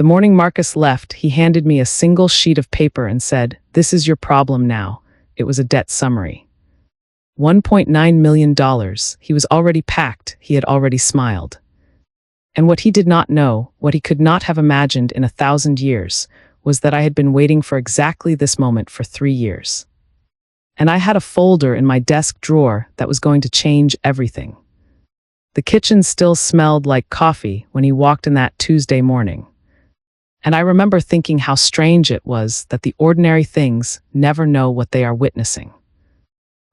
The morning Marcus left, he handed me a single sheet of paper and said, "This is your problem now." It was a debt summary. $1.9 million. He was already packed, he had already smiled. And what he did not know, what he could not have imagined in 1,000 years, was that I had been waiting for exactly this moment for 3 years. And I had a folder in my desk drawer that was going to change everything. The kitchen still smelled like coffee when he walked in that Tuesday morning. And I remember thinking how strange it was that the ordinary things never know what they are witnessing.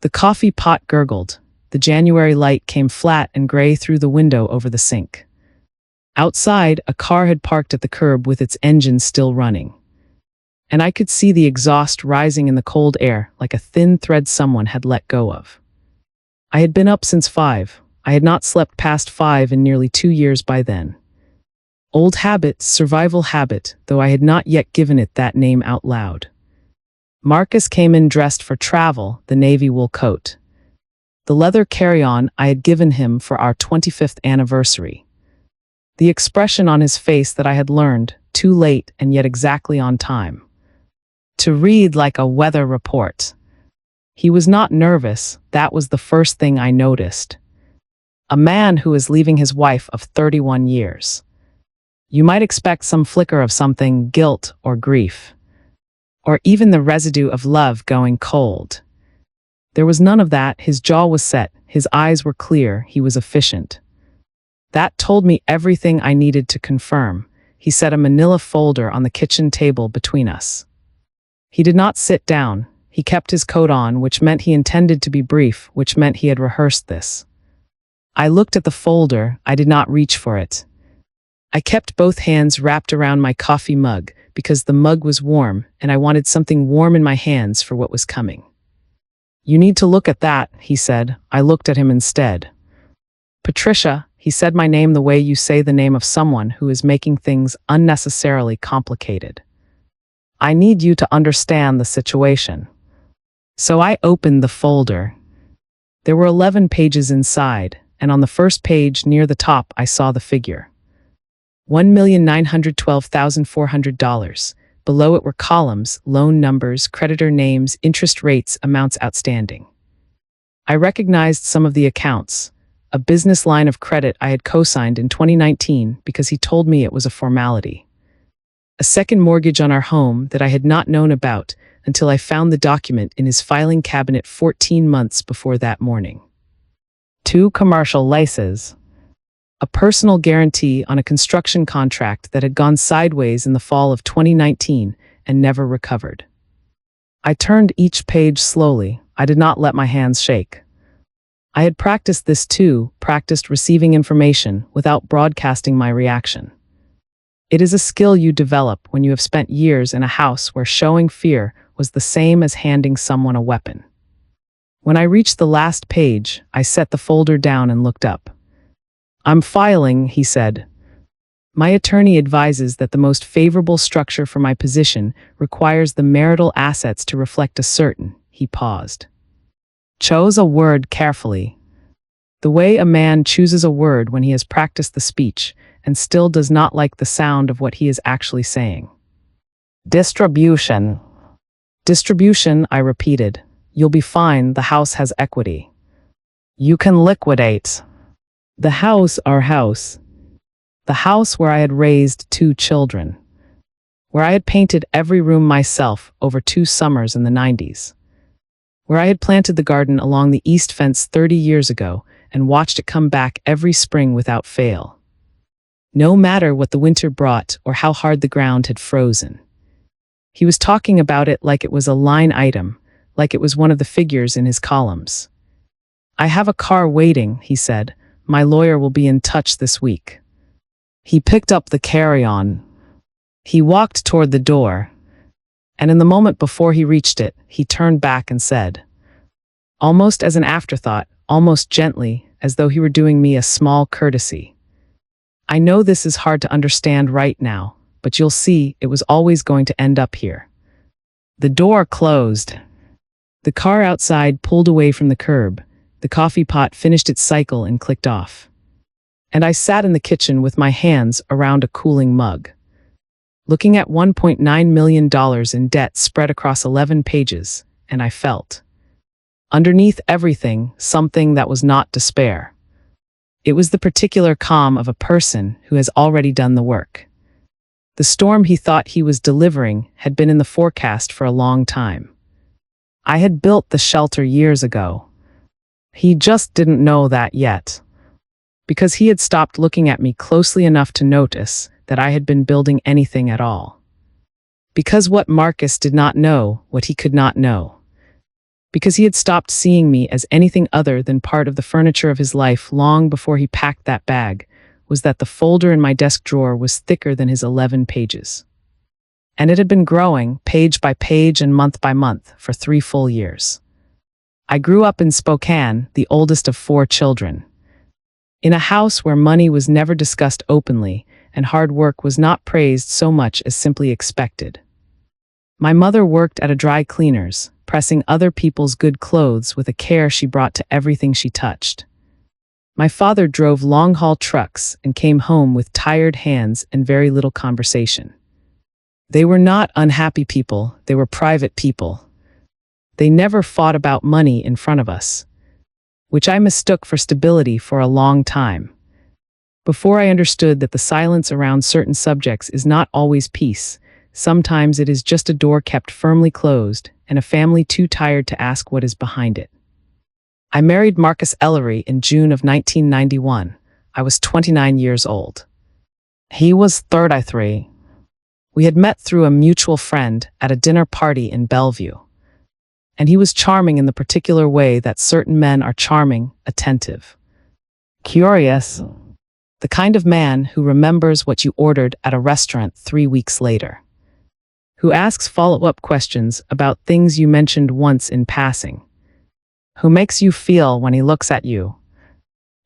The coffee pot gurgled. The January light came flat and gray through the window over the sink. Outside, a car had parked at the curb with its engine still running. And I could see the exhaust rising in the cold air like a thin thread someone had let go of. I had been up since 5. I had not slept past 5 in nearly 2 years by then. Old habit, survival habit, though I had not yet given it that name out loud. Marcus came in dressed for travel, the navy wool coat. The leather carry-on I had given him for our 25th anniversary. The expression on his face that I had learned, too late and yet exactly on time. To read like a weather report. He was not nervous, that was the first thing I noticed. A man who is leaving his wife of 31 years. You might expect some flicker of something, guilt or grief. Or even the residue of love going cold. There was none of that, his jaw was set, his eyes were clear, he was efficient. That told me everything I needed to confirm. He set a manila folder on the kitchen table between us. He did not sit down. He kept his coat on, which meant he intended to be brief, which meant he had rehearsed this. I looked at the folder, I did not reach for it. I kept both hands wrapped around my coffee mug, because the mug was warm, and I wanted something warm in my hands for what was coming. "You need to look at that," he said. I looked at him instead. "Patricia," he said my name the way you say the name of someone who is making things unnecessarily complicated. "I need you to understand the situation." So I opened the folder. There were 11 pages inside, and on the first page near the top I saw the figure. $1,912,400. Below it were columns, loan numbers, creditor names, interest rates, amounts outstanding. I recognized some of the accounts. A business line of credit I had co-signed in 2019 because he told me it was a formality. A second mortgage on our home that I had not known about until I found the document in his filing cabinet 14 months before that morning. 2 commercial leases. A personal guarantee on a construction contract that had gone sideways in the fall of 2019 and never recovered. I turned each page slowly. I did not let my hands shake. I had practiced this too, practiced receiving information without broadcasting my reaction. It is a skill you develop when you have spent years in a house where showing fear was the same as handing someone a weapon. When I reached the last page, I set the folder down and looked up. "I'm filing," he said. "My attorney advises that the most favorable structure for my position requires the marital assets to reflect a certain," he paused. Chose a word carefully. The way a man chooses a word when he has practiced the speech and still does not like the sound of what he is actually saying. "Distribution." "Distribution," I repeated. "You'll be fine, the house has equity." "You can liquidate." "The house, our house." The house where I had raised 2 children. Where I had painted every room myself over 2 summers in the 90s. Where I had planted the garden along the east fence 30 years ago and watched it come back every spring without fail. No matter what the winter brought or how hard the ground had frozen. He was talking about it like it was a line item, like it was one of the figures in his columns. "I have a car waiting," he said. "My lawyer will be in touch this week." He picked up the carry-on. He walked toward the door. And in the moment before he reached it, he turned back and said, almost as an afterthought, almost gently, as though he were doing me a small courtesy, "I know this is hard to understand right now, but you'll see it was always going to end up here." The door closed. The car outside pulled away from the curb. The coffee pot finished its cycle and clicked off. And I sat in the kitchen with my hands around a cooling mug. looking at $1.9 million in debt spread across 11 pages, and I felt, underneath everything, something that was not despair. It was the particular calm of a person who has already done the work. The storm he thought he was delivering had been in the forecast for a long time. I had built the shelter years ago. He just didn't know that yet, because he had stopped looking at me closely enough to notice that I had been building anything at all. Because what Marcus did not know, what he could not know. Because he had stopped seeing me as anything other than part of the furniture of his life long before he packed that bag, was that the folder in my desk drawer was thicker than his 11 pages. And it had been growing, page by page and month by month, for 3 full years. I grew up in Spokane, the oldest of 4 children. In a house where money was never discussed openly, and hard work was not praised so much as simply expected. My mother worked at a dry cleaner's, pressing other people's good clothes with a care she brought to everything she touched. My father drove long-haul trucks and came home with tired hands and very little conversation. They were not unhappy people, they were private people. They never fought about money in front of us, which I mistook for stability for a long time. Before I understood that the silence around certain subjects is not always peace, sometimes it is just a door kept firmly closed and a family too tired to ask what is behind it. I married Marcus Ellery in June of 1991. I was 29 years old. He was 33. We had met through a mutual friend at a dinner party in Bellevue. And he was charming in the particular way that certain men are charming, attentive, curious. The kind of man who remembers what you ordered at a restaurant 3 weeks later. Who asks follow-up questions about things you mentioned once in passing. Who makes you feel when he looks at you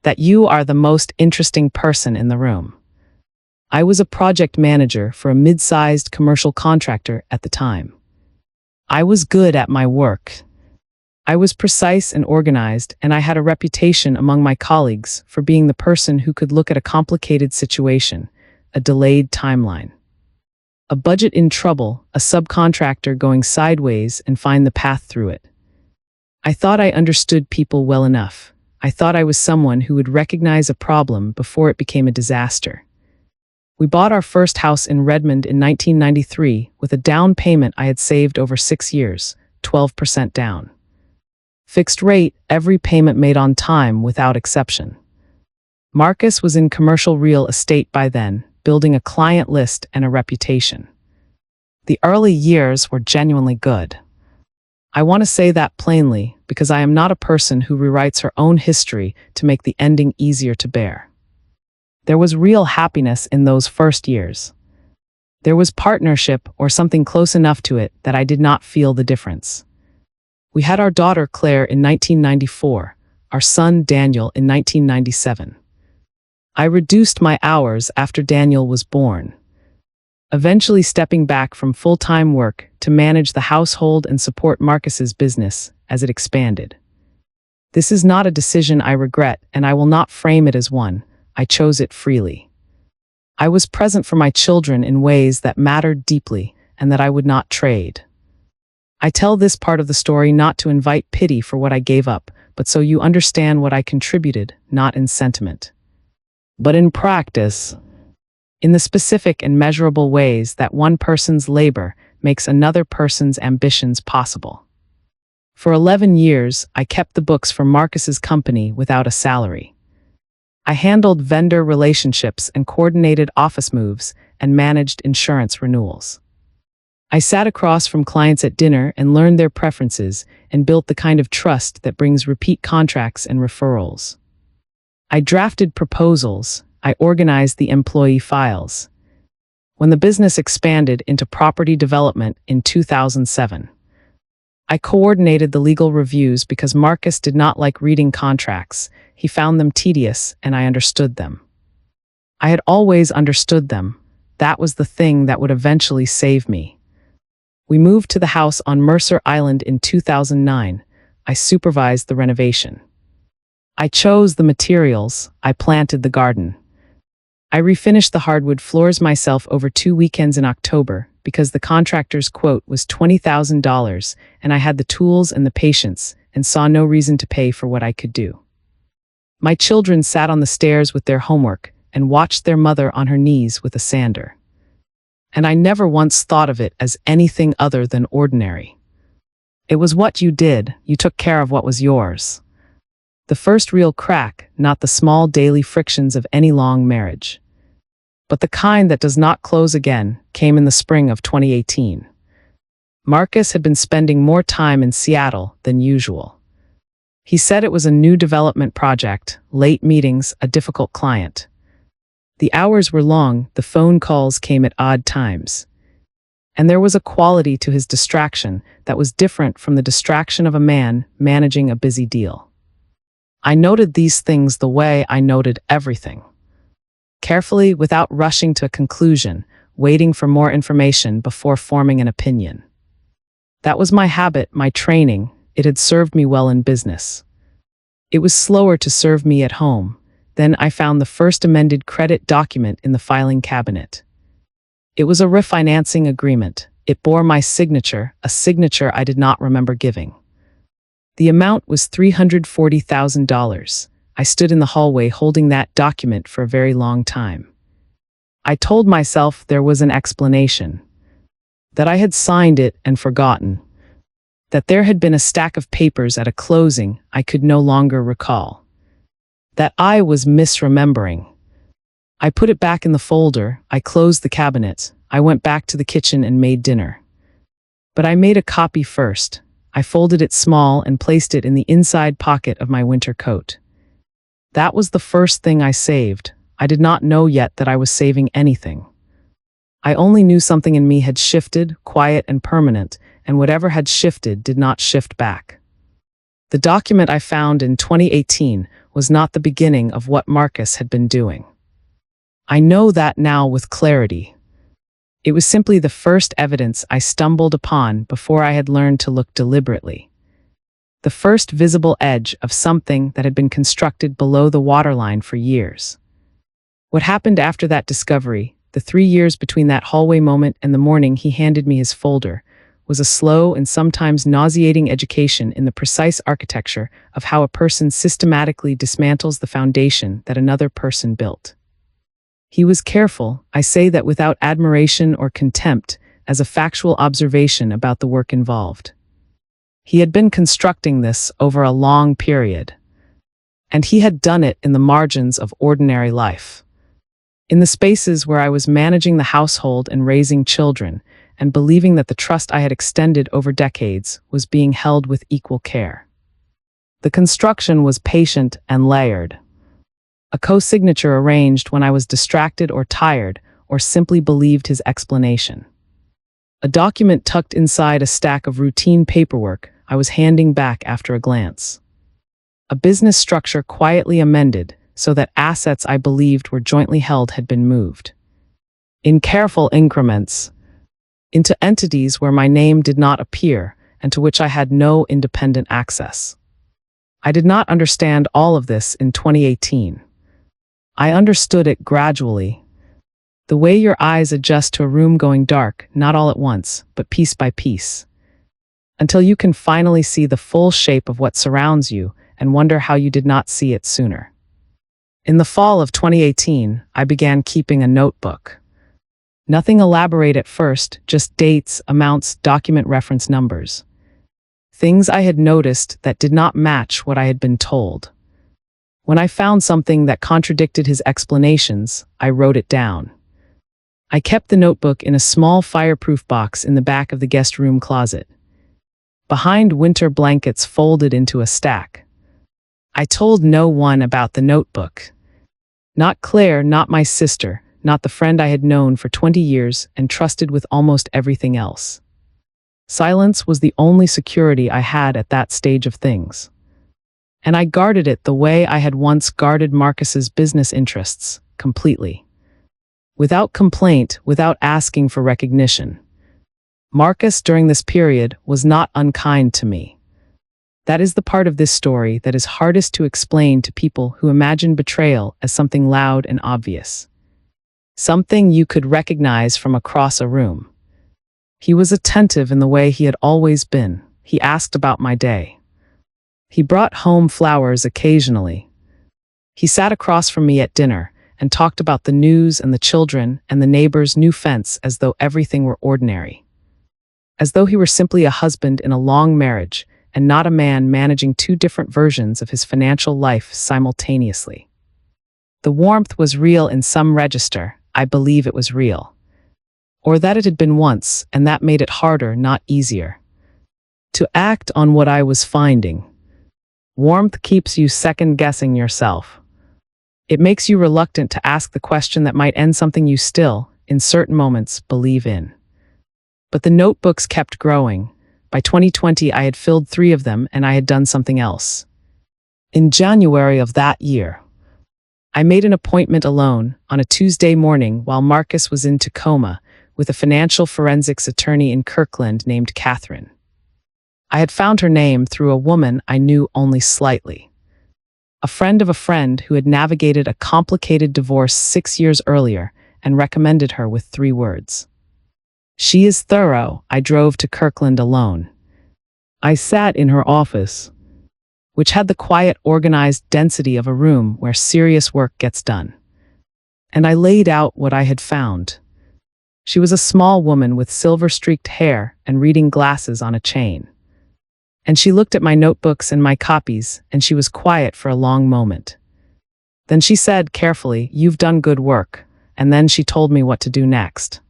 that you are the most interesting person in the room. I was a project manager for a mid-sized commercial contractor at the time. I was good at my work. I was precise and organized, and I had a reputation among my colleagues for being the person who could look at a complicated situation, a delayed timeline, a budget in trouble, a subcontractor going sideways, and find the path through it. I thought I understood people well enough. I thought I was someone who would recognize a problem before it became a disaster. We bought our first house in Redmond in 1993 with a down payment I had saved over 6 years, 12% down. Fixed rate, every payment made on time without exception. Marcus was in commercial real estate by then, building a client list and a reputation. The early years were genuinely good. I want to say that plainly because I am not a person who rewrites her own history to make the ending easier to bear. There was real happiness in those first years. There was partnership or something close enough to it that I did not feel the difference. We had our daughter Claire in 1994, our son Daniel in 1997. I reduced my hours after Daniel was born, eventually stepping back from full-time work to manage the household and support Marcus's business as it expanded. This is not a decision I regret, and I will not frame it as one. I chose it freely. I was present for my children in ways that mattered deeply and that I would not trade. I tell this part of the story not to invite pity for what I gave up, but so you understand what I contributed, not in sentiment, but in practice, in the specific and measurable ways that one person's labor makes another person's ambitions possible. For 11 years, I kept the books for Marcus's company without a salary. I handled vendor relationships and coordinated office moves and managed insurance renewals. I sat across from clients at dinner and learned their preferences and built the kind of trust that brings repeat contracts and referrals. I drafted proposals. I organized the employee files. When the business expanded into property development in 2007, I coordinated the legal reviews because Marcus did not like reading contracts. He found them tedious, and I understood them. I had always understood them. That was the thing that would eventually save me. We moved to the house on Mercer Island in 2009. I supervised the renovation. I chose the materials. I planted the garden. I refinished the hardwood floors myself over 2 weekends in October because the contractor's quote was $20,000 and I had the tools and the patience and saw no reason to pay for what I could do. My children sat on the stairs with their homework and watched their mother on her knees with a sander. And I never once thought of it as anything other than ordinary. It was what you did. You took care of what was yours. The first real crack, not the small daily frictions of any long marriage, but the kind that does not close again, came in the spring of 2018. Marcus had been spending more time in Seattle than usual. He said it was a new development project, late meetings, a difficult client. The hours were long, the phone calls came at odd times. And there was a quality to his distraction that was different from the distraction of a man managing a busy deal. I noted these things the way I noted everything. Carefully, without rushing to a conclusion, waiting for more information before forming an opinion. That was my habit, my training. It had served me well in business. It was slower to serve me at home. Then I found the first amended credit document in the filing cabinet. It was a refinancing agreement. It bore my signature, a signature I did not remember giving. The amount was $340,000. I stood in the hallway holding that document for a very long time. I told myself there was an explanation. That I had signed it and forgotten. That there had been a stack of papers at a closing I could no longer recall. That I was misremembering. I put it back in the folder, I closed the cabinet, I went back to the kitchen and made dinner. But I made a copy first. I folded it small and placed it in the inside pocket of my winter coat. That was the first thing I saved. I did not know yet that I was saving anything. I only knew something in me had shifted, quiet and permanent, and whatever had shifted did not shift back. The document I found in 2018 was not the beginning of what Marcus had been doing. I know that now with clarity. It was simply the first evidence I stumbled upon before I had learned to look deliberately. The first visible edge of something that had been constructed below the waterline for years. What happened after that discovery, the 3 years between that hallway moment and the morning he handed me his folder, was a slow and sometimes nauseating education in the precise architecture of how a person systematically dismantles the foundation that another person built. He was careful, I say that without admiration or contempt, as a factual observation about the work involved. He had been constructing this over a long period. And he had done it in the margins of ordinary life. In the spaces where I was managing the household and raising children, and believing that the trust I had extended over decades was being held with equal care. The construction was patient and layered. A co-signature arranged when I was distracted or tired, or simply believed his explanation. A document tucked inside a stack of routine paperwork I was handing back after a glance. A business structure quietly amended so that assets I believed were jointly held had been moved. In careful increments, into entities where my name did not appear and to which I had no independent access. I did not understand all of this in 2018. I understood it gradually. The way your eyes adjust to a room going dark, not all at once, but piece by piece. Until you can finally see the full shape of what surrounds you and wonder how you did not see it sooner. In the fall of 2018, I began keeping a notebook. Nothing elaborate at first, just dates, amounts, document reference numbers. Things I had noticed that did not match what I had been told. When I found something that contradicted his explanations, I wrote it down. I kept the notebook in a small fireproof box in the back of the guest room closet, behind winter blankets folded into a stack. I told no one about the notebook. Not Claire, not my sister, not the friend I had known for 20 years and trusted with almost everything else. Silence was the only security I had at that stage of things. And I guarded it the way I had once guarded Marcus's business interests, completely. Without complaint, without asking for recognition. Marcus, during this period, was not unkind to me. That is the part of this story that is hardest to explain to people who imagine betrayal as something loud and obvious. something you could recognize from across a room. He was attentive in the way he had always been. He asked about my day. He brought home flowers occasionally. He sat across from me at dinner and talked about the news and the children and the neighbor's new fence as though everything were ordinary. As though he were simply a husband in a long marriage and not a man managing two different versions of his financial life simultaneously. The warmth was real in some register. I believe it was real. Or that it had been once, and that made it harder, not easier. To act on what I was finding. Warmth keeps you second-guessing yourself. It makes you reluctant to ask the question that might end something you still, in certain moments, believe in. But the notebooks kept growing. By 2020, I had filled 3 of them, and I had done something else. In January of that year, I made an appointment alone on a Tuesday morning while Marcus was in Tacoma with a financial forensics attorney in Kirkland named Catherine. I had found her name through a woman I knew only slightly. A friend of a friend who had navigated a complicated divorce 6 years earlier and recommended her with 3 words. She is thorough. I drove to Kirkland alone. I sat in her office, which had the quiet, organized density of a room where serious work gets done. And I laid out what I had found. She was a small woman with silver-streaked hair and reading glasses on a chain. And she looked at my notebooks and my copies, and she was quiet for a long moment. Then she said carefully, "You've done good work," and then she told me what to do next.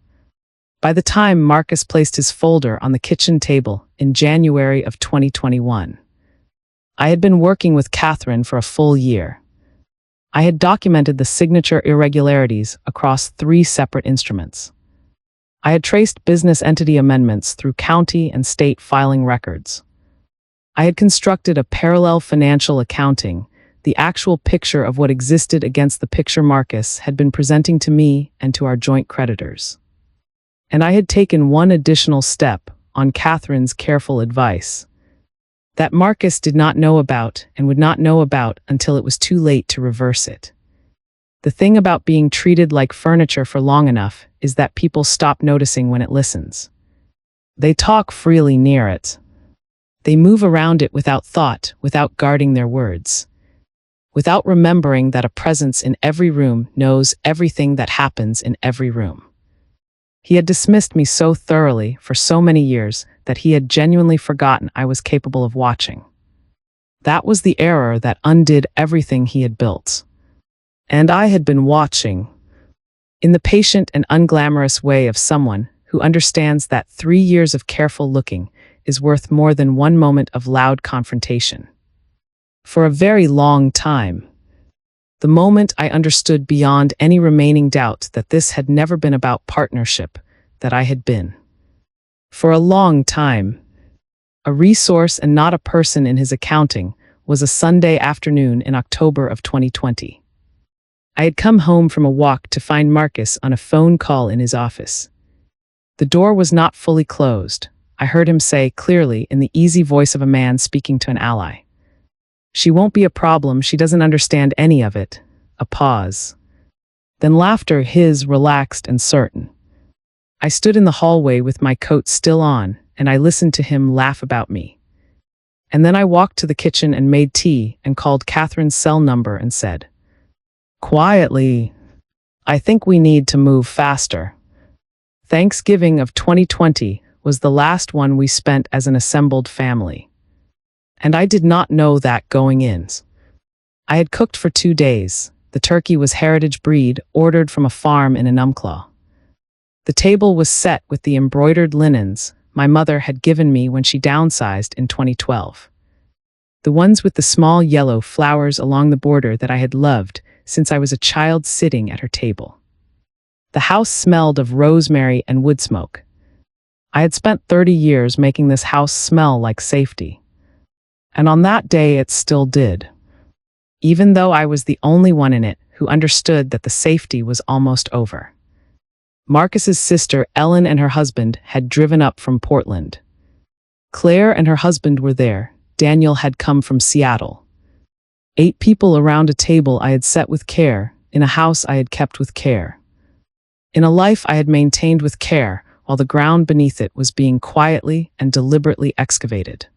By the time Marcus placed his folder on the kitchen table in January of 2021, I had been working with Catherine for a full year. I had documented the signature irregularities across 3 separate instruments. I had traced business entity amendments through county and state filing records. I had constructed a parallel financial accounting, the actual picture of what existed against the picture Marcus had been presenting to me and to our joint creditors. And I had taken one additional step on Catherine's careful advice that Marcus did not know about and would not know about until it was too late to reverse it. The thing about being treated like furniture for long enough is that people stop noticing when it listens. They talk freely near it. They move around it without thought, without guarding their words, without remembering that a presence in every room knows everything that happens in every room. He had dismissed me so thoroughly for so many years that he had genuinely forgotten I was capable of watching. That was the error that undid everything he had built. And I had been watching, in the patient and unglamorous way of someone who understands that 3 years of careful looking is worth more than 1 moment of loud confrontation. For a very long time, the moment I understood beyond any remaining doubt that this had never been about partnership, that I had been, for a long time, a resource and not a person in his accounting, was a Sunday afternoon in October of 2020. I had come home from a walk to find Marcus on a phone call in his office. The door was not fully closed. I heard him say clearly in the easy voice of a man speaking to an ally, "She won't be a problem, she doesn't understand any of it." A pause. Then laughter, his relaxed and certain. I stood in the hallway with my coat still on, and I listened to him laugh about me. And then I walked to the kitchen and made tea and called Catherine's cell number and said, quietly, "I think we need to move faster." Thanksgiving of 2020 was the last one we spent as an assembled family. And I did not know that going in. I had cooked for 2 days. The turkey was heritage breed, ordered from a farm in Enumclaw. The table was set with the embroidered linens my mother had given me when she downsized in 2012. The ones with the small yellow flowers along the border that I had loved since I was a child sitting at her table. The house smelled of rosemary and wood smoke. I had spent 30 years making this house smell like safety. And on that day it still did. Even though I was the only one in it who understood that the safety was almost over. Marcus's sister Ellen and her husband had driven up from Portland. Claire and her husband were there. Daniel had come from Seattle. 8 people around a table I had set with care, in a house I had kept with care. in a life I had maintained with care while the ground beneath it was being quietly and deliberately excavated.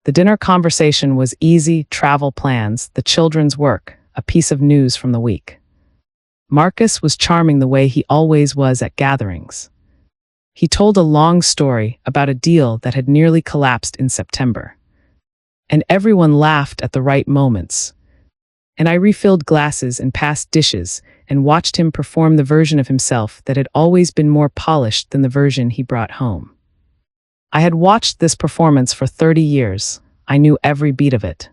The dinner conversation was easy: travel plans, the children's work, a piece of news from the week. Marcus was charming the way he always was at gatherings. He told a long story about a deal that had nearly collapsed in September. And everyone laughed at the right moments. And I refilled glasses and passed dishes and watched him perform the version of himself that had always been more polished than the version he brought home. I had watched this performance for 30 years. I knew every beat of it.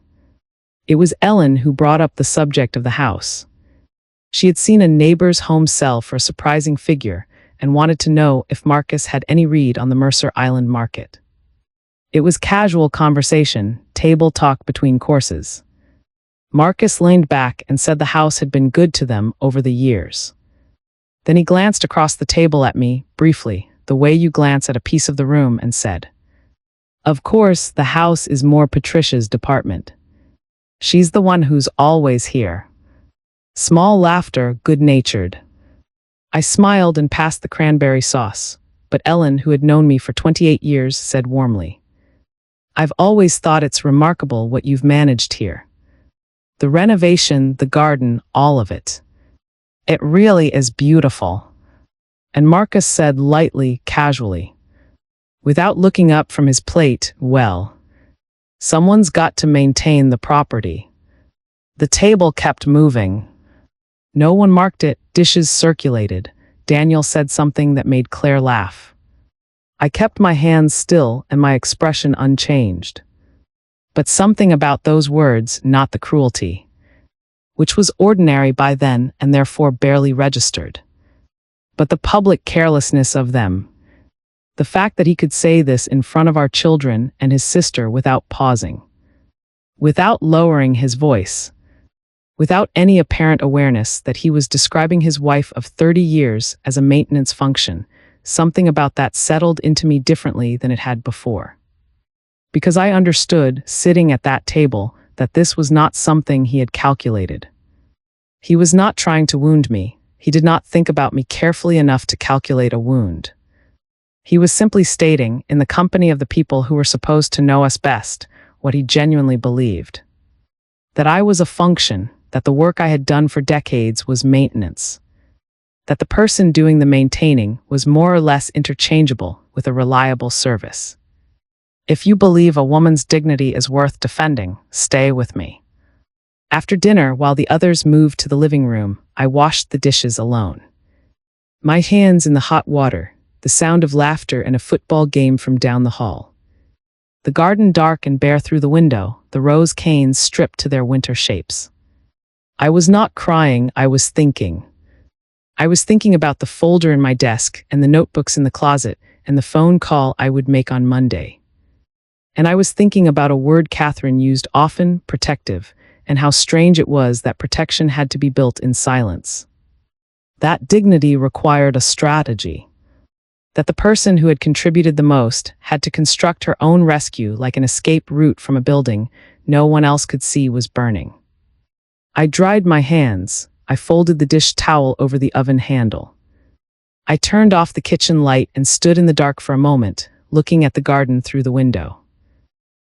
It was Ellen who brought up the subject of the house. She had seen a neighbor's home sell for a surprising figure and wanted to know if Marcus had any read on the Mercer Island market. It was casual conversation, table talk between courses. Marcus leaned back and said the house had been good to them over the years. Then he glanced across the table at me, briefly, the way you glance at a piece of the room, and said, "Of course, the house is more Patricia's department. She's the one who's always here." Small laughter, good-natured. I smiled and passed the cranberry sauce, but Ellen, who had known me for 28 years, said warmly, "I've always thought it's remarkable what you've managed here. The renovation, the garden, all of it. It really is beautiful." And Marcus said lightly, casually, without looking up from his plate, "Well, someone's got to maintain the property." The table kept moving. No one marked it, dishes circulated. Daniel said something that made Claire laugh. I kept my hands still and my expression unchanged. But something about those words, not the cruelty, which was ordinary by then and therefore barely registered, but the public carelessness of them. The fact that he could say this in front of our children and his sister without pausing, without lowering his voice, without any apparent awareness that he was describing his wife of 30 years as a maintenance function, something about that settled into me differently than it had before. Because I understood, sitting at that table, that this was not something he had calculated. He was not trying to wound me. He did not think about me carefully enough to calculate a wound. He was simply stating, in the company of the people who were supposed to know us best, what he genuinely believed. That I was a function, that the work I had done for decades was maintenance. That the person doing the maintaining was more or less interchangeable with a reliable service. If you believe a woman's dignity is worth defending, stay with me. After dinner, while the others moved to the living room, I washed the dishes alone. My hands in the hot water, the sound of laughter and a football game from down the hall. The garden dark and bare through the window, the rose canes stripped to their winter shapes. I was not crying, I was thinking. I was thinking about the folder in my desk and the notebooks in the closet and the phone call I would make on Monday. And I was thinking about a word Catherine used often, protective, and how strange it was that protection had to be built in silence. That dignity required a strategy. That the person who had contributed the most had to construct her own rescue like an escape route from a building no one else could see was burning. I dried my hands. I folded the dish towel over the oven handle. I turned off the kitchen light and stood in the dark for a moment, looking at the garden through the window.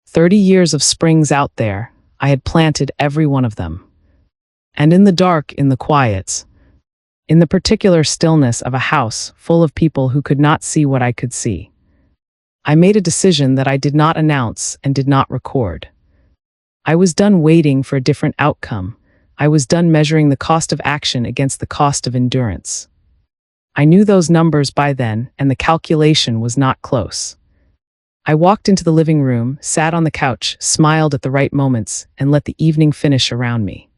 30 years of springs out there, I had planted every one of them. And in the dark, in the quiets, in the particular stillness of a house full of people who could not see what I could see, I made a decision that I did not announce and did not record. I was done waiting for a different outcome. I was done measuring the cost of action against the cost of endurance. I knew those numbers by then, and the calculation was not close. I walked into the living room, sat on the couch, smiled at the right moments, and let the evening finish around me.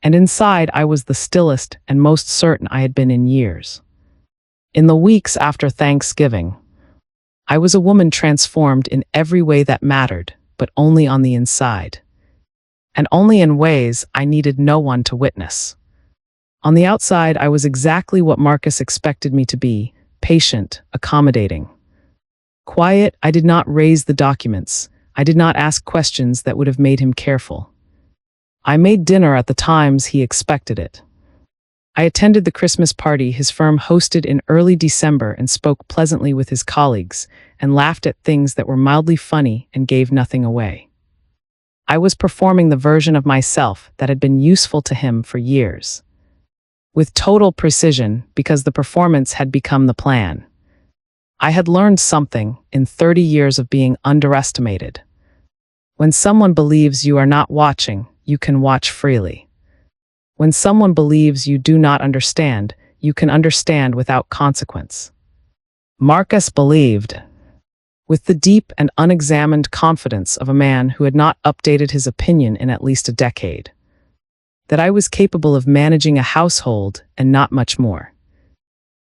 And inside, I was the stillest and most certain I had been in years. In the weeks after Thanksgiving, I was a woman transformed in every way that mattered, but only on the inside. And only in ways I needed no one to witness. On the outside, I was exactly what Marcus expected me to be, patient, accommodating. Quiet, I did not raise the documents. I did not ask questions that would have made him careful. I made dinner at the times he expected it. I attended the Christmas party his firm hosted in early December and spoke pleasantly with his colleagues and laughed at things that were mildly funny and gave nothing away. I was performing the version of myself that had been useful to him for years. With total precision, because the performance had become the plan. I had learned something in 30 years of being underestimated. When someone believes you are not watching, you can watch freely. When someone believes you do not understand, you can understand without consequence. Marcus believed, with the deep and unexamined confidence of a man who had not updated his opinion in at least a decade, that I was capable of managing a household and not much more.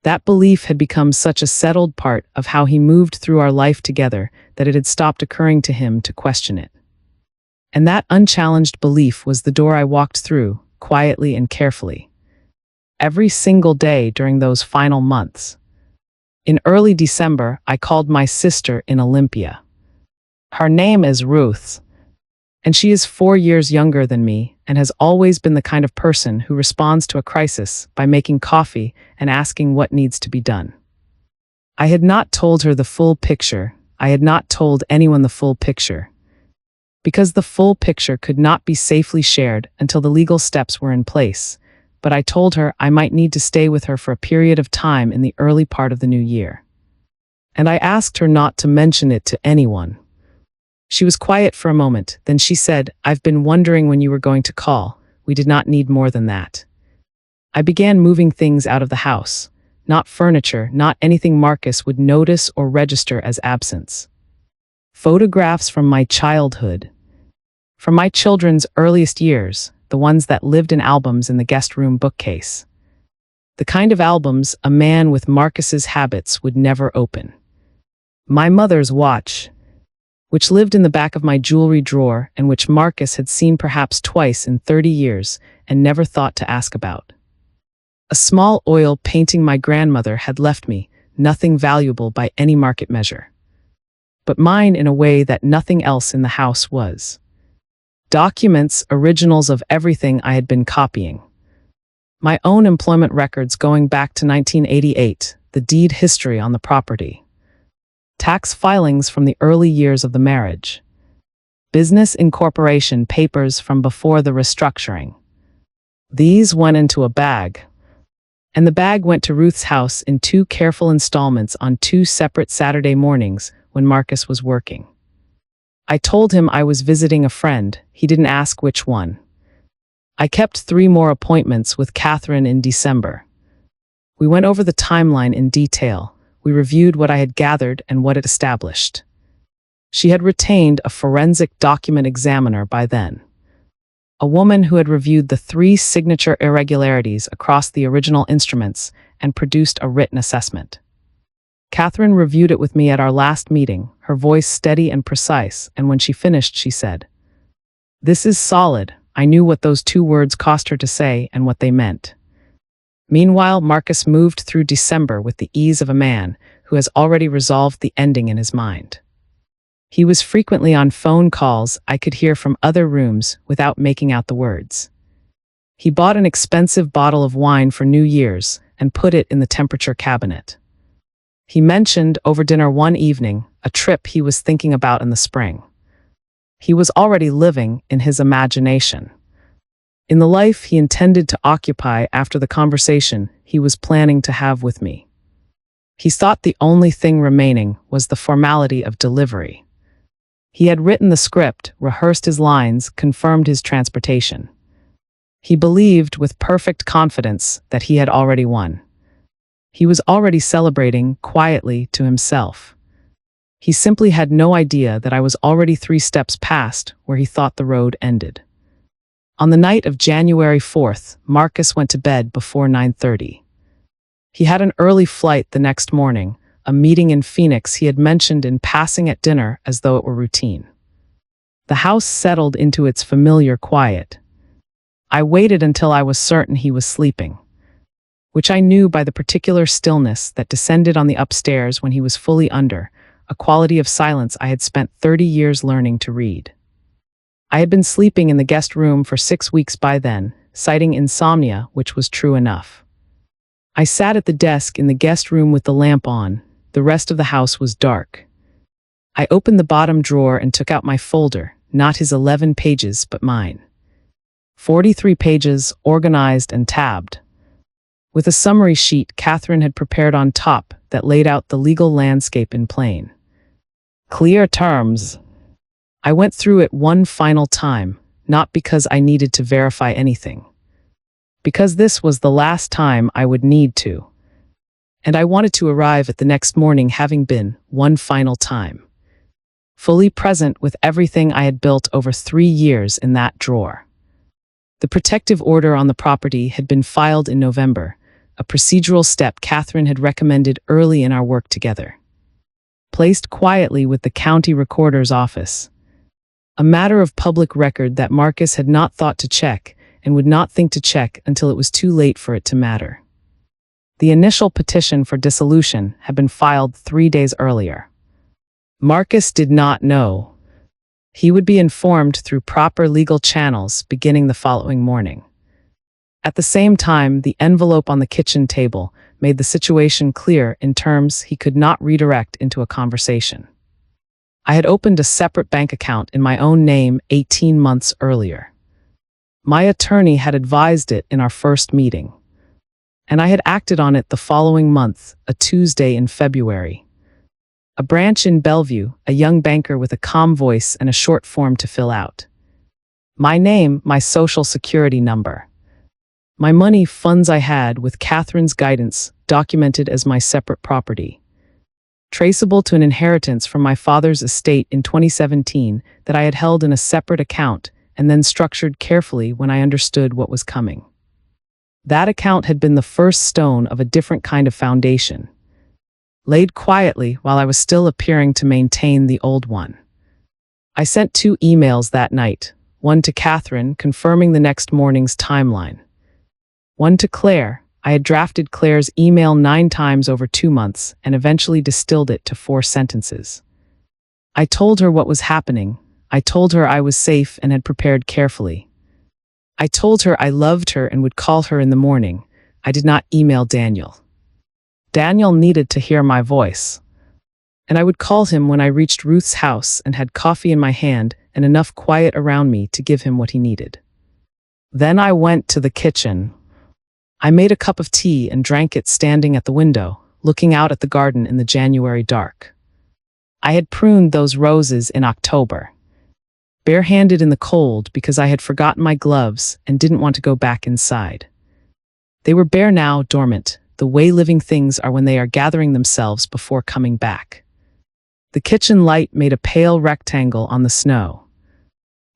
That belief had become such a settled part of how he moved through our life together that it had stopped occurring to him to question it. And that unchallenged belief was the door I walked through, quietly and carefully, every single day during those final months. In early December, I called my sister in Olympia. Her name is Ruth, and she is 4 years younger than me and has always been the kind of person who responds to a crisis by making coffee and asking what needs to be done. I had not told her the full picture. I had not told anyone the full picture, because the full picture could not be safely shared until the legal steps were in place, but I told her I might need to stay with her for a period of time in the early part of the new year. And I asked her not to mention it to anyone. She was quiet for a moment, then she said, "I've been wondering when you were going to call. We did not need more than that." I began moving things out of the house. Not furniture, not anything Marcus would notice or register as absence. Photographs from my childhood. From my children's earliest years, the ones that lived in albums in the guest room bookcase. The kind of albums a man with Marcus's habits would never open. My mother's watch, which lived in the back of my jewelry drawer and which Marcus had seen perhaps twice in 30 years and never thought to ask about. A small oil painting my grandmother had left me, nothing valuable by any market measure, but mine in a way that nothing else in the house was. Documents, originals of everything I had been copying. My own employment records going back to 1988, the deed history on the property. Tax filings from the early years of the marriage. Business incorporation papers from before the restructuring. These went into a bag. And the bag went to Ruth's house in 2 careful installments on 2 separate Saturday mornings when Marcus was working. I told him I was visiting a friend. He didn't ask which one. I kept 3 more appointments with Catherine in December. We went over the timeline in detail. We reviewed what I had gathered and what it established. She had retained a forensic document examiner by then, a woman who had reviewed the 3 signature irregularities across the original instruments and produced a written assessment. Catherine reviewed it with me at our last meeting, her voice steady and precise, and when she finished, she said, "This is solid." I knew what those 2 words cost her to say and what they meant. Meanwhile, Marcus moved through December with the ease of a man who has already resolved the ending in his mind. He was frequently on phone calls I could hear from other rooms without making out the words. He bought an expensive bottle of wine for New Year's and put it in the temperature cabinet. He mentioned over dinner one evening a trip he was thinking about in the spring. He was already living in his imagination, in the life he intended to occupy after the conversation he was planning to have with me. He thought the only thing remaining was the formality of delivery. He had written the script, rehearsed his lines, confirmed his transportation. He believed with perfect confidence that he had already won. He was already celebrating quietly to himself. He simply had no idea that I was already 3 steps past where he thought the road ended. On the night of January 4th, Marcus went to bed before 9:30. He had an early flight the next morning, a meeting in Phoenix he had mentioned in passing at dinner as though it were routine. The house settled into its familiar quiet. I waited until I was certain he was sleeping, which I knew by the particular stillness that descended on the upstairs when he was fully under, a quality of silence I had spent 30 years learning to read. I had been sleeping in the guest room for 6 weeks by then, citing insomnia, which was true enough. I sat at the desk in the guest room with the lamp on. The rest of the house was dark. I opened the bottom drawer and took out my folder, not his 11 pages, but mine. 43 pages, organized and tabbed. With a summary sheet Catherine had prepared on top that laid out the legal landscape in plain, clear terms. I went through it one final time, not because I needed to verify anything, because this was the last time I would need to. And I wanted to arrive at the next morning having been, one final time, fully present with everything I had built over 3 years in that drawer. The protective order on the property had been filed in November, a procedural step Catherine had recommended early in our work together. Placed quietly with the county recorder's office. A matter of public record that Marcus had not thought to check and would not think to check until it was too late for it to matter. The initial petition for dissolution had been filed 3 days earlier. Marcus did not know. He would be informed through proper legal channels beginning the following morning. At the same time, the envelope on the kitchen table made the situation clear in terms he could not redirect into a conversation. I had opened a separate bank account in my own name 18 months earlier. My attorney had advised it in our first meeting, and I had acted on it the following month, a Tuesday in February. A branch in Bellevue, a young banker with a calm voice and a short form to fill out. My name, my social security number. My money, funds I had, with Catherine's guidance, documented as my separate property. Traceable to an inheritance from my father's estate in 2017 that I had held in a separate account and then structured carefully when I understood what was coming. That account had been the first stone of a different kind of foundation, laid quietly while I was still appearing to maintain the old one. I sent 2 emails that night, one to Catherine confirming the next morning's timeline. One to Claire. I had drafted Claire's email 9 times over 2 months and eventually distilled it to 4 sentences. I told her what was happening. I told her I was safe and had prepared carefully. I told her I loved her and would call her in the morning. I did not email Daniel. Daniel needed to hear my voice. And I would call him when I reached Ruth's house and had coffee in my hand and enough quiet around me to give him what he needed. Then I went to the kitchen. I made a cup of tea and drank it standing at the window, looking out at the garden in the January dark. I had pruned those roses in October, barehanded in the cold because I had forgotten my gloves and didn't want to go back inside. They were bare now, dormant, the way living things are when they are gathering themselves before coming back. The kitchen light made a pale rectangle on the snow.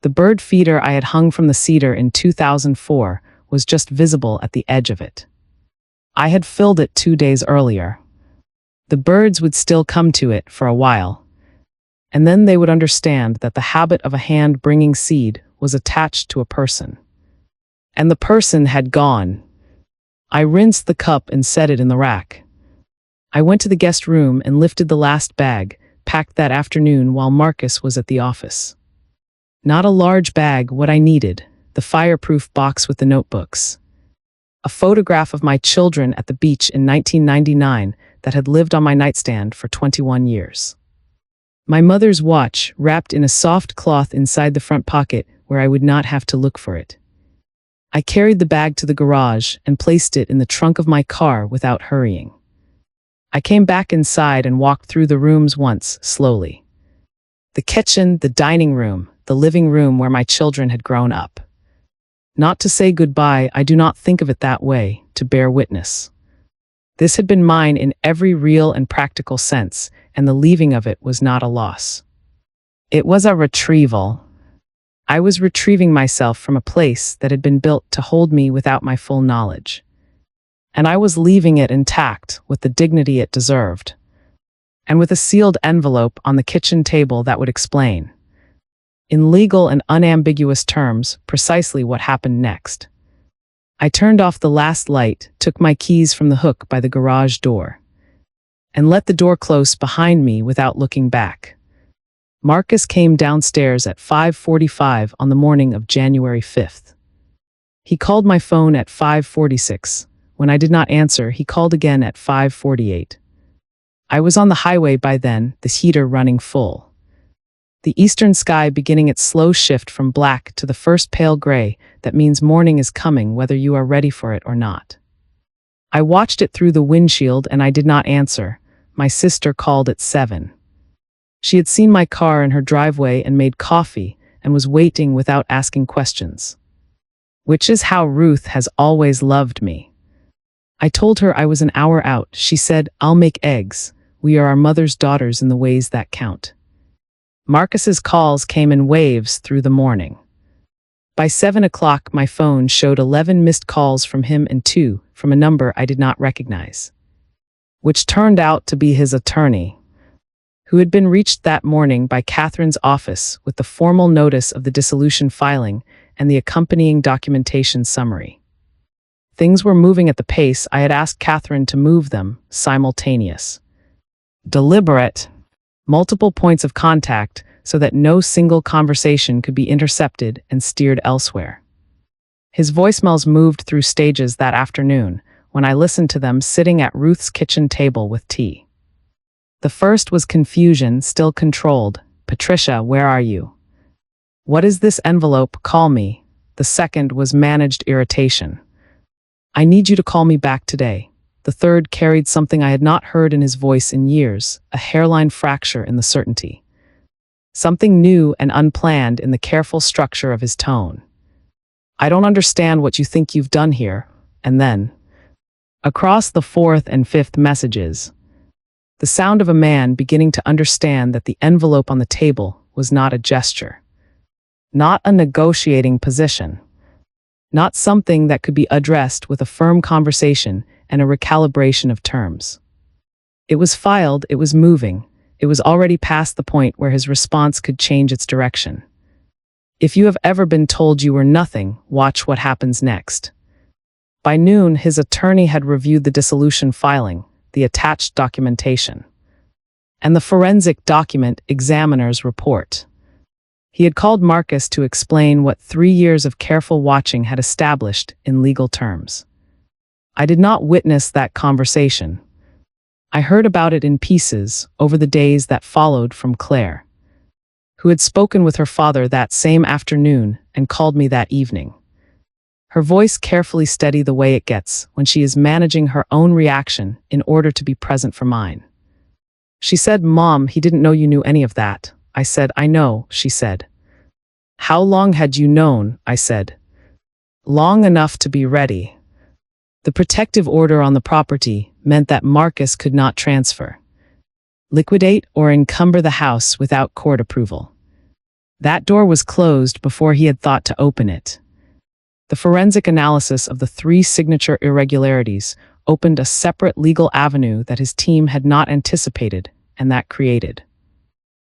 The bird feeder I had hung from the cedar in 2004 was just visible at the edge of it. I had filled it 2 days earlier. The birds would still come to it for a while, and then they would understand that the habit of a hand bringing seed was attached to a person. And the person had gone. I rinsed the cup and set it in the rack. I went to the guest room and lifted the last bag, packed that afternoon while Marcus was at the office. Not a large bag, what I needed, the fireproof box with the notebooks. A photograph of my children at the beach in 1999 that had lived on my nightstand for 21 years. My mother's watch wrapped in a soft cloth inside the front pocket where I would not have to look for it. I carried the bag to the garage and placed it in the trunk of my car without hurrying. I came back inside and walked through the rooms once, slowly. The kitchen, the dining room, the living room where my children had grown up. Not to say goodbye, I do not think of it that way, to bear witness. This had been mine in every real and practical sense, and the leaving of it was not a loss. It was a retrieval. I was retrieving myself from a place that had been built to hold me without my full knowledge. And I was leaving it intact with the dignity it deserved, and with a sealed envelope on the kitchen table that would explain, in legal and unambiguous terms, precisely what happened next. I turned off the last light, took my keys from the hook by the garage door, and let the door close behind me without looking back. Marcus came downstairs at 5:45 on the morning of January 5th. He called my phone at 5:46, When I did not answer, he called again at 5:48. I was on the highway by then, the heater running full. The eastern sky beginning its slow shift from black to the first pale gray that means morning is coming whether you are ready for it or not. I watched it through the windshield and I did not answer. My sister called at 7. She had seen my car in her driveway and made coffee and was waiting without asking questions. Which is how Ruth has always loved me. I told her I was an hour out. She said, "I'll make eggs. We are our mother's daughters in the ways that count." Marcus's calls came in waves through the morning. By 7 o'clock, my phone showed 11 missed calls from him and 2 from a number I did not recognize, which turned out to be his attorney, who had been reached that morning by Catherine's office with the formal notice of the dissolution filing and the accompanying documentation summary. Things were moving at the pace I had asked Catherine to move them, simultaneous. Deliberate. Multiple points of contact so that no single conversation could be intercepted and steered elsewhere. His voicemails moved through stages that afternoon when I listened to them sitting at Ruth's kitchen table with tea. The first was confusion, still controlled. "Patricia, where are you? What is this envelope? Call me." The second was managed irritation. "I need you to call me back today." The third carried something I had not heard in his voice in years, a hairline fracture in the certainty. Something new and unplanned in the careful structure of his tone. "I don't understand what you think you've done here." And then, across the fourth and fifth messages, the sound of a man beginning to understand that the envelope on the table was not a gesture, not a negotiating position, not something that could be addressed with a firm conversation and a recalibration of terms. It was filed, it was moving, it was already past the point where his response could change its direction. If you have ever been told you were nothing, watch what happens next. By noon, his attorney had reviewed the dissolution filing, the attached documentation, and the forensic document examiner's report. He had called Marcus to explain what 3 years of careful watching had established in legal terms. I did not witness that conversation. I heard about it in pieces over the days that followed from Claire, who had spoken with her father that same afternoon and called me that evening. Her voice carefully steady the way it gets when she is managing her own reaction in order to be present for mine. She said, "Mom, he didn't know you knew any of that." I said, "I know," she said. "How long had you known?" I said. "Long enough to be ready." The protective order on the property meant that Marcus could not transfer, liquidate, or encumber the house without court approval. That door was closed before he had thought to open it. The forensic analysis of the 3 signature irregularities opened a separate legal avenue that his team had not anticipated and that created,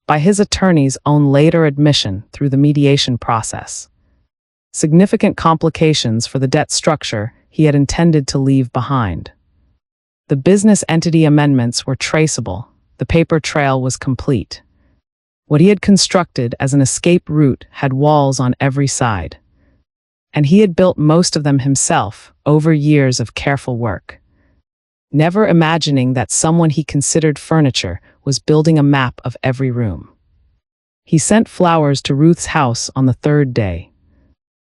by his attorney's own later admission through the mediation process, significant complications for the debt structure he had intended to leave behind. The business entity amendments were traceable. The paper trail was complete. What he had constructed as an escape route had walls on every side, and he had built most of them himself over years of careful work, never imagining that someone he considered furniture was building a map of every room. He sent flowers to Ruth's house on the 3rd day.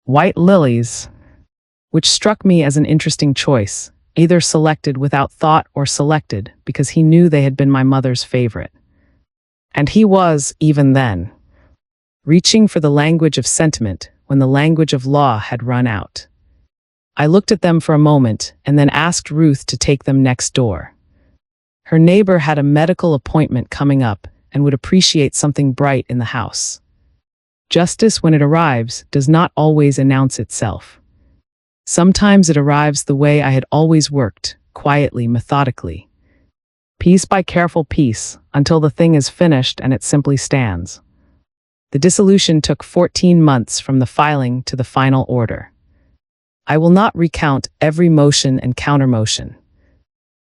White lilies, which struck me as an interesting choice, either selected without thought or selected because he knew they had been my mother's favorite. And he was, even then, reaching for the language of sentiment when the language of law had run out. I looked at them for a moment and then asked Ruth to take them next door. Her neighbor had a medical appointment coming up and would appreciate something bright in the house. Justice, when it arrives, does not always announce itself. Sometimes it arrives the way I had always worked, quietly, methodically, piece by careful piece, until the thing is finished and it simply stands. The dissolution took 14 months from the filing to the final order. I will not recount every motion and countermotion,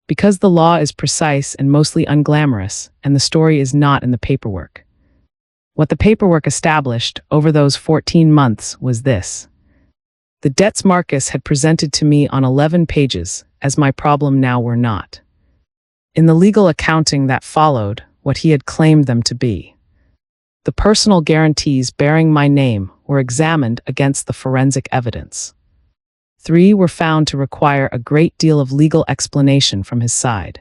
because the law is precise and mostly unglamorous, and the story is not in the paperwork. What the paperwork established over those 14 months was this. The debts Marcus had presented to me on 11 pages, as my problem now were not. In the legal accounting that followed, what he had claimed them to be. The personal guarantees bearing my name were examined against the forensic evidence. 3 were found to require a great deal of legal explanation from his side.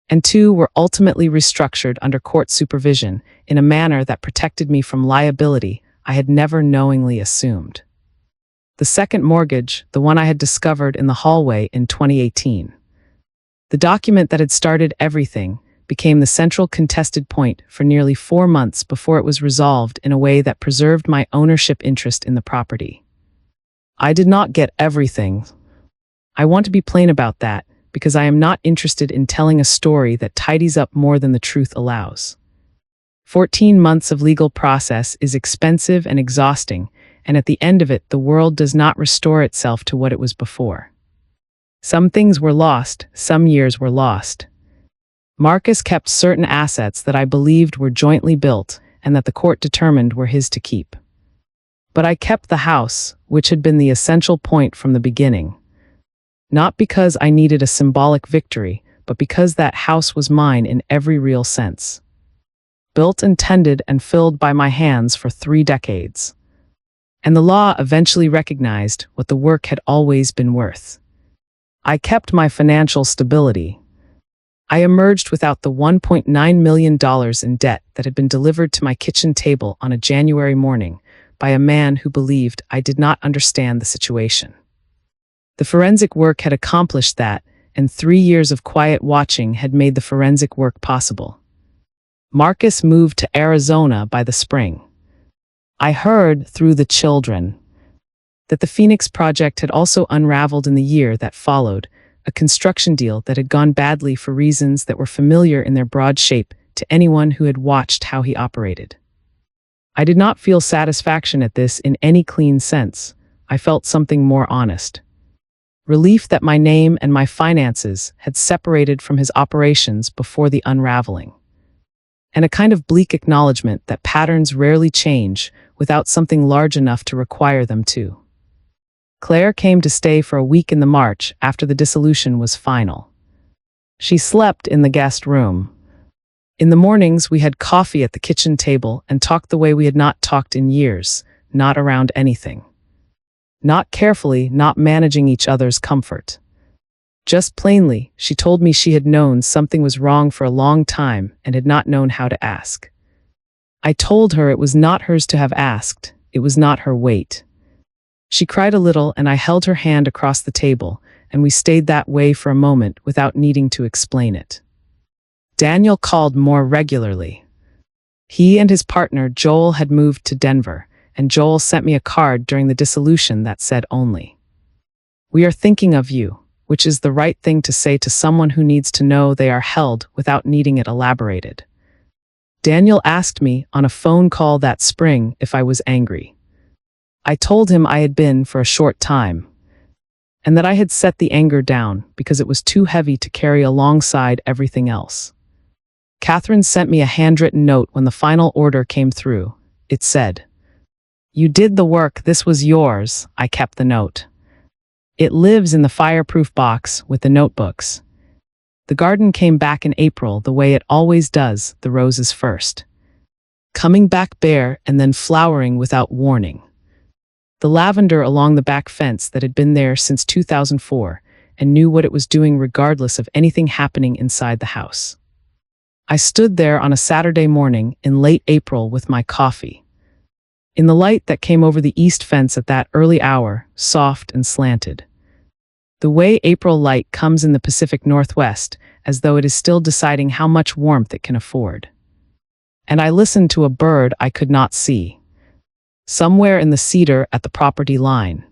And 2 were ultimately restructured under court supervision in a manner that protected me from liability I had never knowingly assumed. The second mortgage, the one I had discovered in the hallway in 2018. The document that had started everything became the central contested point for nearly 4 months before it was resolved in a way that preserved my ownership interest in the property. I did not get everything. I want to be plain about that because I am not interested in telling a story that tidies up more than the truth allows. 14 months of legal process is expensive and exhausting, and at the end of it, the world does not restore itself to what it was before. Some things were lost, some years were lost. Marcus kept certain assets that I believed were jointly built and that the court determined were his to keep. But I kept the house, which had been the essential point from the beginning. Not because I needed a symbolic victory, but because that house was mine in every real sense. Built and tended and filled by my hands for 3 decades. And the law eventually recognized what the work had always been worth. I kept my financial stability. I emerged without the $1.9 million in debt that had been delivered to my kitchen table on a January morning by a man who believed I did not understand the situation. The forensic work had accomplished that, and 3 years of quiet watching had made the forensic work possible. Marcus moved to Arizona by the spring. I heard, through the children, that the Phoenix project had also unraveled in the year that followed, a construction deal that had gone badly for reasons that were familiar in their broad shape to anyone who had watched how he operated. I did not feel satisfaction at this in any clean sense. I felt something more honest. Relief that my name and my finances had separated from his operations before the unraveling. And a kind of bleak acknowledgement that patterns rarely change without something large enough to require them to. Claire came to stay for a week in the March after the dissolution was final. She slept in the guest room. In the mornings, we had coffee at the kitchen table and talked the way we had not talked in years, not around anything. Not carefully, not managing each other's comfort. Just plainly, she told me she had known something was wrong for a long time and had not known how to ask. I told her it was not hers to have asked, it was not her weight. She cried a little and I held her hand across the table, and we stayed that way for a moment without needing to explain it. Daniel called more regularly. He and his partner Joel had moved to Denver, and Joel sent me a card during the dissolution that said only, "We are thinking of you," which is the right thing to say to someone who needs to know they are held without needing it elaborated. Daniel asked me on a phone call that spring if I was angry. I told him I had been for a short time, and that I had set the anger down because it was too heavy to carry alongside everything else. Catherine sent me a handwritten note when the final order came through. It said, "You did the work, this was yours." I kept the note. It lives in the fireproof box with the notebooks. The garden came back in April the way it always does, the roses first. Coming back bare and then flowering without warning. The lavender along the back fence that had been there since 2004 and knew what it was doing regardless of anything happening inside the house. I stood there on a Saturday morning in late April with my coffee. In the light that came over the east fence at that early hour, soft and slanted. The way April light comes in the Pacific Northwest, as though it is still deciding how much warmth it can afford. And I listened to a bird I could not see. Somewhere in the cedar at the property line.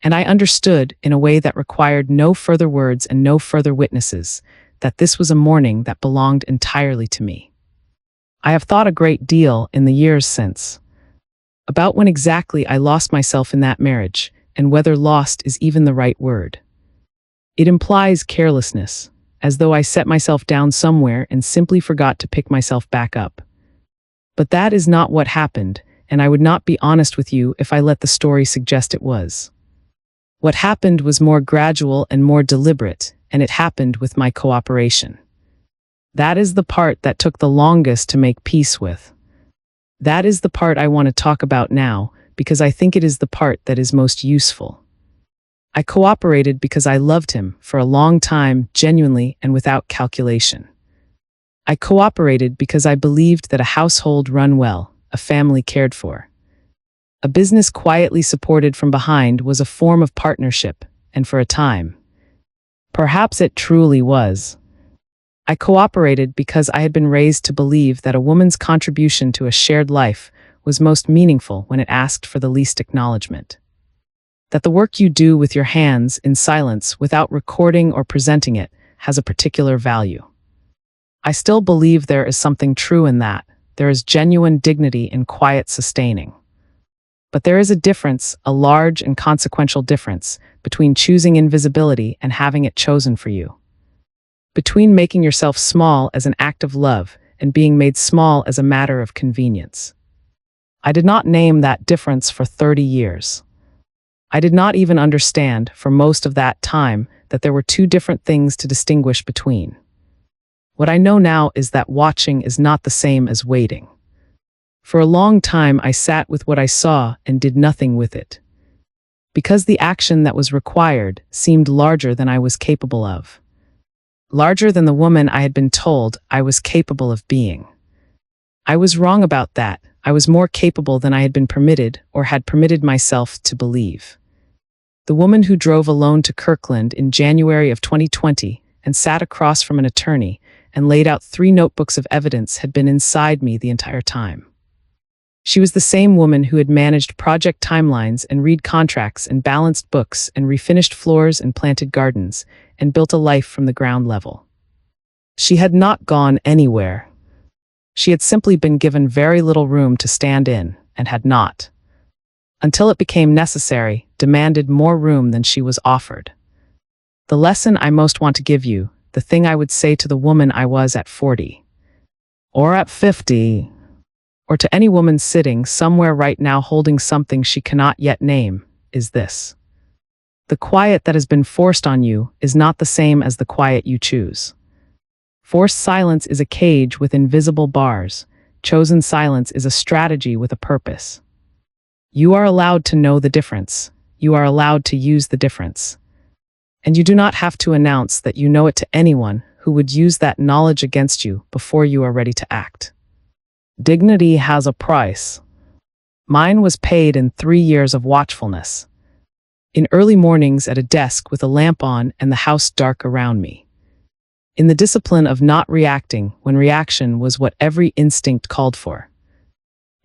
And I understood, in a way that required no further words and no further witnesses, that this was a morning that belonged entirely to me. I have thought a great deal in the years since. About when exactly I lost myself in that marriage, and whether lost is even the right word. It implies carelessness, as though I set myself down somewhere and simply forgot to pick myself back up. But that is not what happened, and I would not be honest with you if I let the story suggest it was. What happened was more gradual and more deliberate, and it happened with my cooperation. That is the part that took the longest to make peace with. That is the part I want to talk about now, because I think it is the part that is most useful. I cooperated because I loved him for a long time, genuinely and without calculation. I cooperated because I believed that a household run well, a family cared for, a business quietly supported from behind was a form of partnership, and for a time, perhaps it truly was. I cooperated because I had been raised to believe that a woman's contribution to a shared life was most meaningful when it asked for the least acknowledgement. That the work you do with your hands in silence without recording or presenting it has a particular value. I still believe there is something true in that. There is genuine dignity in quiet sustaining. But there is a difference, a large and consequential difference, between choosing invisibility and having it chosen for you. Between making yourself small as an act of love and being made small as a matter of convenience. I did not name that difference for 30 years. I did not even understand, for most of that time, that there were two different things to distinguish between. What I know now is that watching is not the same as waiting. For a long time I sat with what I saw and did nothing with it. Because the action that was required seemed larger than I was capable of. Larger than the woman I had been told I was capable of being. I was wrong about that. I was more capable than I had been permitted or had permitted myself to believe. The woman who drove alone to Kirkland in January of 2020 and sat across from an attorney and laid out 3 notebooks of evidence had been inside me the entire time. She was the same woman who had managed project timelines and read contracts and balanced books and refinished floors and planted gardens and built a life from the ground level. She had not gone anywhere. She had simply been given very little room to stand in and had not, until it became necessary, demanded more room than she was offered. The lesson I most want to give you, the thing I would say to the woman I was at 40, or at 50, or to any woman sitting somewhere right now holding something she cannot yet name, is this. The quiet that has been forced on you is not the same as the quiet you choose. Forced silence is a cage with invisible bars. Chosen silence is a strategy with a purpose. You are allowed to know the difference. You are allowed to use the difference. And you do not have to announce that you know it to anyone who would use that knowledge against you before you are ready to act. Dignity has a price. Mine was paid in 3 years of watchfulness. In early mornings at a desk with a lamp on and the house dark around me. In the discipline of not reacting when reaction was what every instinct called for.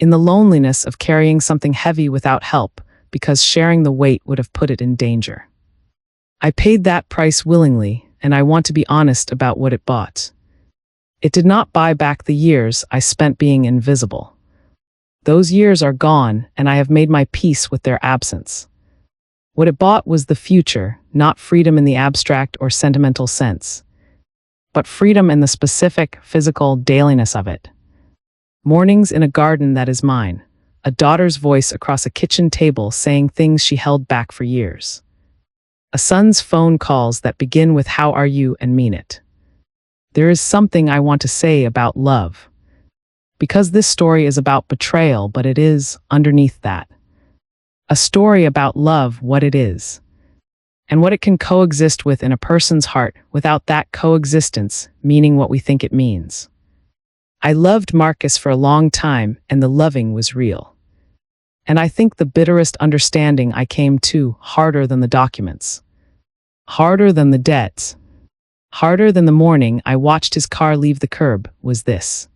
In the loneliness of carrying something heavy without help because sharing the weight would have put it in danger. I paid that price willingly, and I want to be honest about what it bought. It did not buy back the years I spent being invisible. Those years are gone, and I have made my peace with their absence. What it bought was the future, not freedom in the abstract or sentimental sense, but freedom in the specific, physical dailiness of it. Mornings in a garden that is mine, a daughter's voice across a kitchen table saying things she held back for years. A son's phone calls that begin with "How are you?" and mean it. There is something I want to say about love. Because this story is about betrayal, but it is, underneath that, a story about love, what it is, and what it can coexist with in a person's heart without that coexistence meaning what we think it means. I loved Marcus for a long time, and the loving was real. And I think the bitterest understanding I came to, harder than the documents, harder than the debts, harder than the morning I watched his car leave the curb, was this.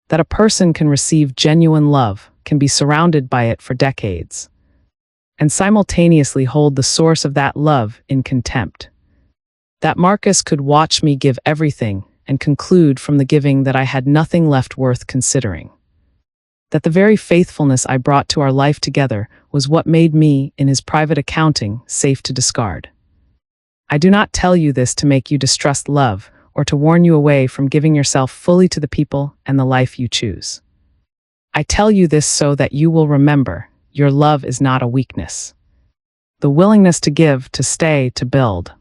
That a person can receive genuine love, can be surrounded by it for decades, and simultaneously hold the source of that love in contempt. That Marcus could watch me give everything and conclude from the giving that I had nothing left worth considering. That the very faithfulness I brought to our life together was what made me, in his private accounting, safe to discard. I do not tell you this to make you distrust love or to warn you away from giving yourself fully to the people and the life you choose. I tell you this so that you will remember, your love is not a weakness. The willingness to give, to stay, to build.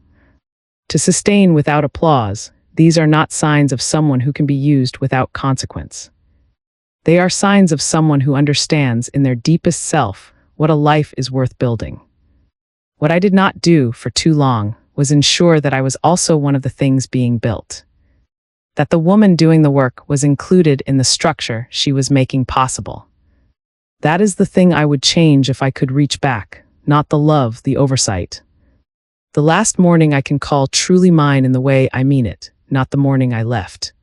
To sustain without applause, these are not signs of someone who can be used without consequence. They are signs of someone who understands in their deepest self what a life is worth building. What I did not do for too long was ensure that I was also one of the things being built. That the woman doing the work was included in the structure she was making possible. That is the thing I would change if I could reach back, not the love, the oversight. The last morning I can call truly mine in the way I mean it, not the morning I left.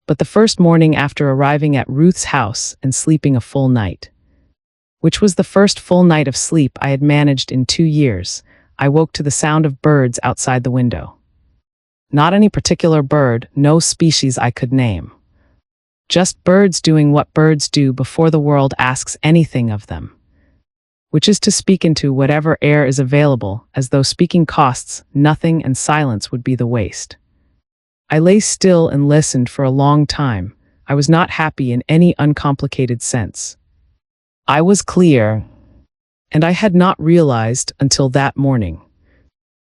But the first morning after arriving at Ruth's house and sleeping a full night, which was the first full night of sleep I had managed in 2 years, I woke to the sound of birds outside the window. Not any particular bird, no species I could name. Just birds doing what birds do before the world asks anything of them, which is to speak into whatever air is available, as though speaking costs nothing and silence would be the waste. I lay still and listened for a long time. I was not happy in any uncomplicated sense. I was clear, and I had not realized until that morning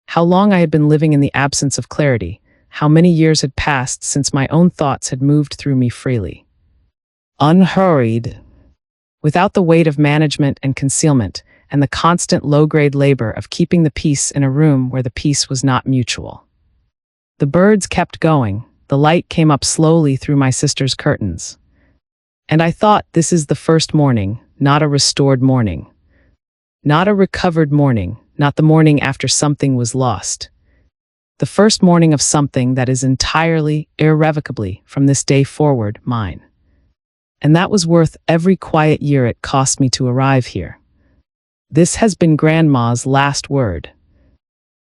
how long I had been living in the absence of clarity, how many years had passed since my own thoughts had moved through me freely. Unhurried, without the weight of management and concealment, and the constant low-grade labor of keeping the peace in a room where the peace was not mutual. The birds kept going, the light came up slowly through my sister's curtains. And I thought, this is the first morning, not a restored morning. Not a recovered morning, not the morning after something was lost. The first morning of something that is entirely, irrevocably, from this day forward, mine. And that was worth every quiet year it cost me to arrive here. This has been Grandma's last word.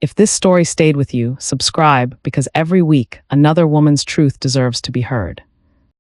If this story stayed with you, subscribe, because every week, another woman's truth deserves to be heard.